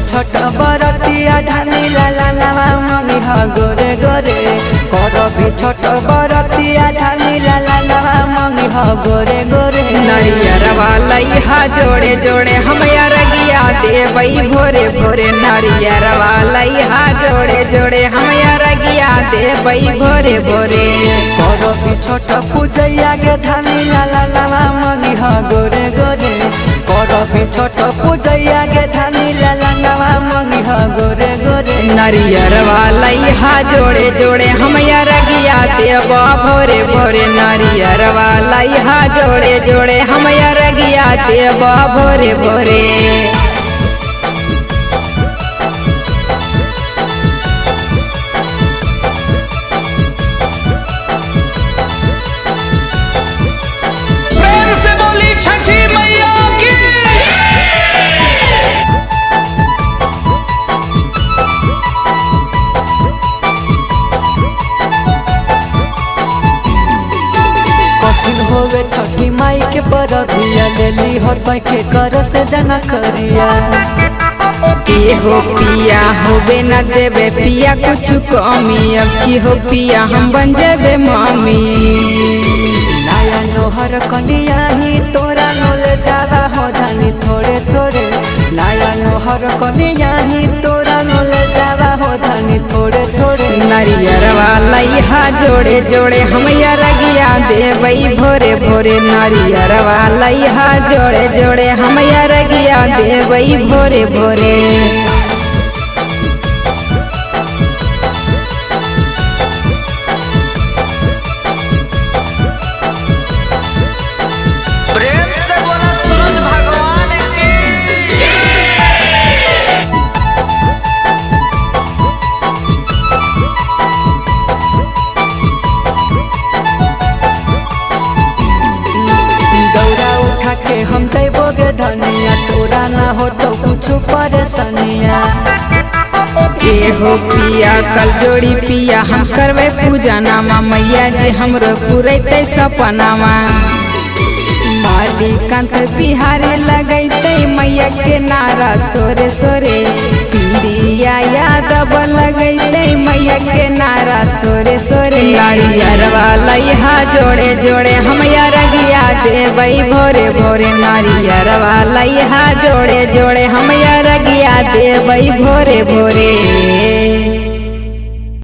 छठ बरतिया धानी लाला नामा मंगी हा गोरे गोरे करबी छठ बरतिया धानी लाला नामा मंगी हा गोरे गोरे नारियर वाला हा जोड़े जोड़े हम अरगिया देवई भोरे भोरे नारियर वाला हा जोड़े जोड़े हम अरगिया देवई भोरे भोरे करबी छठ पूजैया के धानी लाला नामा मंगी हा गोरे गोरे करबी छठ पूजैया के धानी लाला नामा मंगी हा गोरे गोरे नारियर वाला हा जोड़े जोड़े हम अरगिया देवा भोरे भोरे नारियर वाला हा जोड़े जोड़े हम अरगिया देवा भोरे भोरे प्रेम से बोली छठी मैया की। कठिन होवे छठी माई के परबिया लेली हो के कर से जना करिया हो पिया होबे न देवे पिया कुछ कमी अब की हो पिया हम बन जेबे मामी नया नोहर कनिया ही तोरा नोले ज्यादा हो धानी थोड़े थोड़े नया नोहर कनिया ही तोरा नोले ज्यादा हो धानी थोड़े थोड़े नारियर वाला हा जोड़े जोड़े हम अरगिया देवई भोरे भोरे नारियर वाला हा जोड़े जोड़े हम अरगिया देवई भोरे भोरे प्रेम से बोला सूरज भगवान की। दौड़ा उठा के हम देवोगे धनिया तोरा ना हो तो कुछ परेशानिया हो पिया कल जोड़ी पिया हम करवे पूजा नामा मैया जी हमरो पूरे सपनामा मालिकांत बिहारी लगैते मैया के नारा सोरे सोरे पीरिया यादव लगैते मैया के नारा सोरे सोरे नारियर वाला हा जोड़े जोड़े हम अरगिया देवई भोरे भोरे नारियर वाला हा जोड़े जोड़े हम अरगिया देवई भोरे भोरे।